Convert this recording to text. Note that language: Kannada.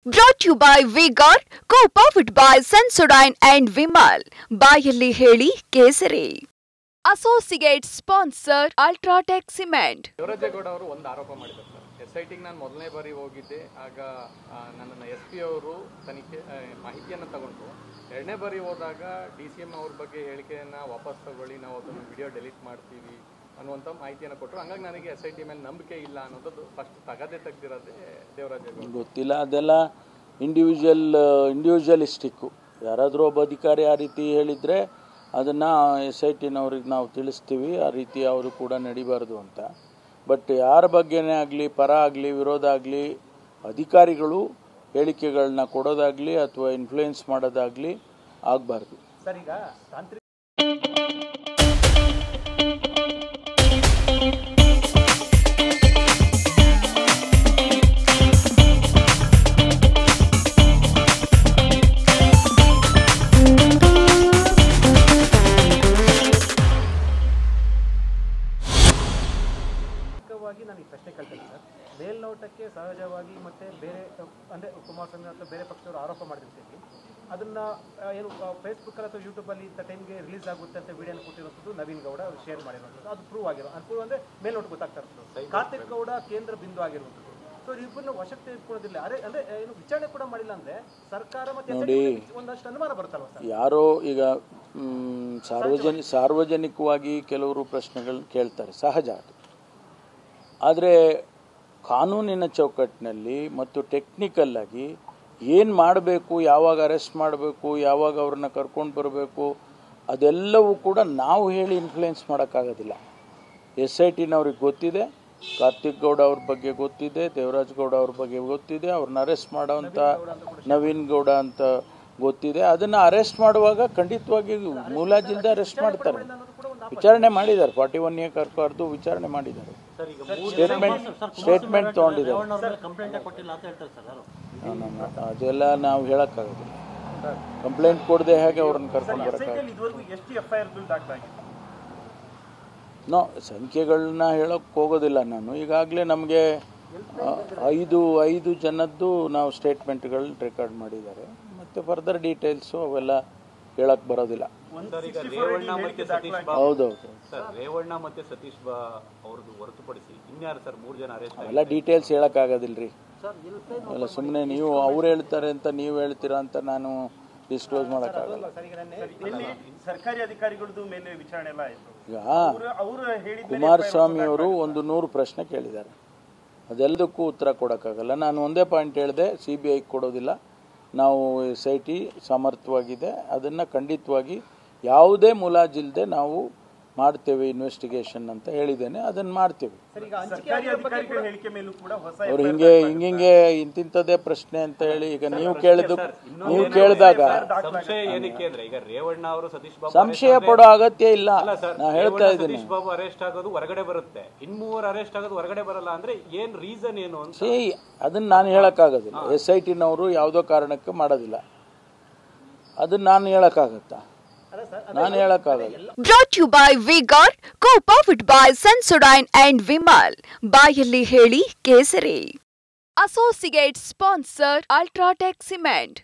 Brought to you by V-Guard, co-powered by Sensodyne and Vimal. ಬಾಯಲ್ಲಿ ಹೇಳಿ ಕೇಸರಿ. Associate sponsor Ultratech Cement. Devaraje Gowda ಅವರು ಒಂದು ಆರೋಪ ಮಾಡಿದ್ದಾರೆ ಸರ್. SITಗೆ ನಾನು ಮೊದಲನೇ ಬಾರಿ ಹೋಗಿದ್ದೆ. ಆಗ ನನ್ನನ್ನು SP ಅವರು ತನಿಖೆ ಮಾಹಿತಿಯನ್ನು ತಗೊಂಡು ಎರಡನೇ ಬಾರಿ ಹೋದಾಗ DCM ಅವ್ರ ಬಗ್ಗೆ ಹೇಳಿಕೆಯನ್ನು ವಾಪಸ್ ತಗೊಳ್ಳಿ, ನಾವು ಅದನ್ನು ವಿಡಿಯೋ ಡೆಲೀಟ್ ಮಾಡ್ತೀವಿ ಅನ್ನುವಂಥ ಮಾಹಿತಿಯನ್ನು ಕೊಟ್ಟರು. ಹಂಗಾಗಿ ನನಗೆ SIT ಮೇಲೆ ನಂಬಿಕೆ ಇಲ್ಲ ಅನ್ನೋದು ಫಸ್ಟ್ ತಗದೆ ತೆಗೆದಿರೋದೇ ದೇವರಾಜೇಗೌಡ. ಗೊತ್ತಿಲ್ಲ, ಅದೆಲ್ಲ ಇಂಡಿವಿಜುವಲಿಸ್ಟಿಕ್ಕು. ಯಾರಾದರೂ ಒಬ್ಬ ಅಧಿಕಾರಿ ಆ ರೀತಿ ಹೇಳಿದರೆ ಅದನ್ನು SITನವ್ರಿಗೆ ನಾವು ತಿಳಿಸ್ತೀವಿ, ಆ ರೀತಿ ಅವರು ಕೂಡ ನಡಿಬಾರ್ದು ಅಂತ. ಬಟ್ ಯಾರ ಬಗ್ಗೆನೇ ಆಗಲಿ, ಪರ ಆಗಲಿ ವಿರೋಧ ಆಗಲಿ, ಅಧಿಕಾರಿಗಳು ಹೇಳಿಕೆಗಳನ್ನ ಕೊಡೋದಾಗಲಿ ಅಥವಾ ಇನ್ಫ್ಲೂಯೆನ್ಸ್ ಮಾಡೋದಾಗಲಿ ಆಗಬಾರ್ದು. ಸರ್, ಈಗ ತಾಂತ್ರಿಕ ನಾನು ಈ ಪ್ರಶ್ನೆ ಕೇಳ್ತೇನೆ ಸರ್. ಮೇಲ್ನೋಟಕ್ಕೆ ಸಹಜವಾಗಿ ಮತ್ತೆ ಬೇರೆ ಅಂದರೆ ಕುಮಾರಸ್ವಾಮಿ ಅಥವಾ ಬೇರೆ ಪಕ್ಷದವರು ಆರೋಪ ಮಾಡಿರ್ತೀವಿ, ಅದನ್ನು ಏನು ಫೇಸ್ಬುಕ್ಕಲ್ಲಿ ಅಥವಾ ಯೂಟ್ಯೂಬಲ್ಲಿ ಇಂಥ ಟೈಮ್ಗೆ ರಿಲೀಸ್ ಆಗುತ್ತೆ ಅಂತ ವಿಡಿಯೋನ ಕೊಟ್ಟಿರೋದು ನವೀನ್ ಗೌಡ ಅವರು ಶೇರ್ ಮಾಡಿರೋದು, ಅದು ಪ್ರೂವ್ ಆಗಿರೋ ಅದು ಪ್ರೂವ್ ಅಂದರೆ ಮೇಲ್ನೋಟಕ್ಕೆ ಗೊತ್ತಾಗ್ತಾ ಇರ್ತದೆ. ಕಾರ್ತಿಕ್ ಗೌಡ ಕೇಂದ್ರ ಬಿಂದು ಆಗಿರುವಂಥದ್ದು. ಸೊ ಇಬ್ಬರನ್ನ ವಶಕ್ಕೆ ತೆಗೆದುಕೊಳ್ಳೋದಿಲ್ಲ, ಅಂದರೆ ಏನು ವಿಚಾರಣೆ ಕೂಡ ಮಾಡಿಲ್ಲ ಅಂದರೆ ಸರ್ಕಾರ ಮತ್ತೆ ಒಂದಷ್ಟು ಅನುಮಾನ ಬರುತ್ತಲ್ವ ಸರ್? ಯಾರೋ ಈಗ ಸಾರ್ವಜನಿಕವಾಗಿ ಕೆಲವರು ಪ್ರಶ್ನೆಗಳನ್ನ ಕೇಳ್ತಾರೆ, ಸಹಜ ಅದು. ಆದರೆ ಕಾನೂನಿನ ಚೌಕಟ್ಟಿನಲ್ಲಿ ಮತ್ತು ಟೆಕ್ನಿಕಲ್ಲಾಗಿ ಏನು ಮಾಡಬೇಕು, ಯಾವಾಗ ಅರೆಸ್ಟ್ ಮಾಡಬೇಕು, ಯಾವಾಗ ಅವ್ರನ್ನ ಕರ್ಕೊಂಡು ಬರಬೇಕು, ಅದೆಲ್ಲವೂ ಕೂಡ ನಾವು ಹೇಳಿ ಇನ್ಫ್ಲೂಯೆನ್ಸ್ ಮಾಡೋಕ್ಕಾಗೋದಿಲ್ಲ. SITನವ್ರಿಗೆ ಗೊತ್ತಿದೆ, ಕಾರ್ತಿಕ್ ಗೌಡ ಅವ್ರ ಬಗ್ಗೆ ಗೊತ್ತಿದೆ, ದೇವರಾಜ್ ಗೌಡ ಅವ್ರ ಬಗ್ಗೆ ಗೊತ್ತಿದೆ, ಅವ್ರನ್ನ ಅರೆಸ್ಟ್ ಮಾಡೋವಂಥ ನವೀನ್ ಗೌಡ ಅಂತ ಗೊತ್ತಿದೆ. ಅದನ್ನು ಅರೆಸ್ಟ್ ಮಾಡುವಾಗ ಖಂಡಿತವಾಗಿ ಮುಲಾಜಿಲ್ಲದೆ ಅರೆಸ್ಟ್ ಮಾಡ್ತಾರೆ. ವಿಚಾರಣೆ ಮಾಡಿದ್ದಾರೆ, 41A ಕರ್ಕೊಂಡು ವಿಚಾರಣೆ ಮಾಡಿದ್ದಾರೆ, ಸ್ಟೇಟ್ಮೆಂಟ್ ತೊಗೊಂಡಿದ್ದಾರೆ. ಅದೆಲ್ಲ ನಾವು ಹೇಳೋಕ್ಕಾಗೋದಿಲ್ಲ. ಕಂಪ್ಲೇಂಟ್ ಕೊಡದೆ ಹೇಗೆ ಅವ್ರನ್ನ ಕರ್ಕೊಂಡು ಬರೋಕ್ಕಾಗುತ್ತೆ? ನೋ, ಸಂಖ್ಯೆಗಳನ್ನ ಹೇಳೋಕ್ಕೆ ಹೋಗೋದಿಲ್ಲ ನಾನು. ಈಗಾಗಲೇ ನಮಗೆ ಐದು ಜನದ್ದು ನಾವು ಸ್ಟೇಟ್ಮೆಂಟ್ಗಳನ್ನ ರೆಕಾರ್ಡ್ ಮಾಡಿದ್ದಾರೆ. ಮತ್ತು ಫರ್ದರ್ ಡೀಟೇಲ್ಸು ಅವೆಲ್ಲ ಹೇಳಕ್ಕೆ ಬರೋದಿಲ್ಲ. ಹೌದೌದು ಸರ್, ರೇವಣ್ಣ ಮತ್ತು ಸತೀಶ್ ಅವ್ರದ್ದು ಹೊರತುಪಡಿಸಿ ಇನ್ಯಾರು ಸರ್ 3 ಜನ ಅರೆಸ್ಟ್? ಅವೆಲ್ಲ ಡೀಟೇಲ್ಸ್ ಹೇಳೋಕ್ಕಾಗೋದಿಲ್ಲ ರೀ. ಅಲ್ಲ, ಸುಮ್ಮನೆ ನೀವು ಅವ್ರು ಹೇಳ್ತಾರೆ ಅಂತ ನೀವು ಹೇಳ್ತೀರಾ ಅಂತ ನಾನು ಡಿಸ್ಕ್ಲೋಸ್ ಮಾಡೋಕ್ಕಾಗಲ್ಲ. ಸರ್ಕಾರಿ ಅಧಿಕಾರಿಗಳದ್ದು ಮೇಲೆ ವಿಚಾರಣೆ ಎಲ್ಲ ಆಯಿತು. ಈಗ ಕುಮಾರಸ್ವಾಮಿ ಅವರು 100 ಪ್ರಶ್ನೆ ಕೇಳಿದ್ದಾರೆ, ಅದೆಲ್ಲದಕ್ಕೂ ಉತ್ತರ ಕೊಡೋಕ್ಕಾಗಲ್ಲ. ನಾನು ಒಂದೇ ಪಾಯಿಂಟ್ ಹೇಳಿದೆ, CBI ಕೊಡೋದಿಲ್ಲ. ನಾವು SIT ಸಮರ್ಥವಾಗಿದೆ, ಅದನ್ನು ಖಂಡಿತವಾಗಿ ಯಾವುದೇ ಮುಲಾಜಿಲ್ಲದೆ ನಾವು ಮಾಡ್ತೇವೆ ಇನ್ವೆಸ್ಟಿಗೇಷನ್ ಅಂತ ಹೇಳಿದ್ದೇನೆ, ಅದನ್ನು ಮಾಡ್ತೇವೆ. ಅವ್ರು ಹಿಂಗೆ ಇಂತಿಂಥದ್ದೇ ಪ್ರಶ್ನೆ ಅಂತ ಹೇಳಿ ಈಗ ನೀವು ಕೇಳಿದಾಗ ಸಂಶಯ ಪಡೋ ಅಗತ್ಯ ಇಲ್ಲ. ನಾ ಹೇಳ್ತಾ ಇದ್ದೀನಿ, ಅರೆಸ್ಟ್ ಆಗೋದು ಹೊರಗಡೆ ಬರುತ್ತೆ, 2 ಅರೆಸ್ಟ್ ಆಗೋದು ಹೊರಗಡೆ ಬರಲ್ಲ ಅಂದ್ರೆ ಏನ್ ರೀಸನ್ ಏನು ಅಂತ ಅದನ್ನ ನಾನು ಹೇಳಕ್ಕಾಗೋದಿಲ್ಲ. SITನವರು ಯಾವುದೋ ಕಾರಣಕ್ಕೆ ಮಾಡೋದಿಲ್ಲ, ಅದನ್ನ ನಾನು ಹೇಳಕ್ಕಾಗತ್ತಾ? ನಾನು ಹೇಳಕ್ಕಾಗಲ್ಲ. Brought to you by V-Guard, co-powered by Sensodyne and Vimal. ಬಾಯಲ್ಲಿ ಹೇಳಿ ಕೇಸರಿ. Associate sponsor Ultratech Cement.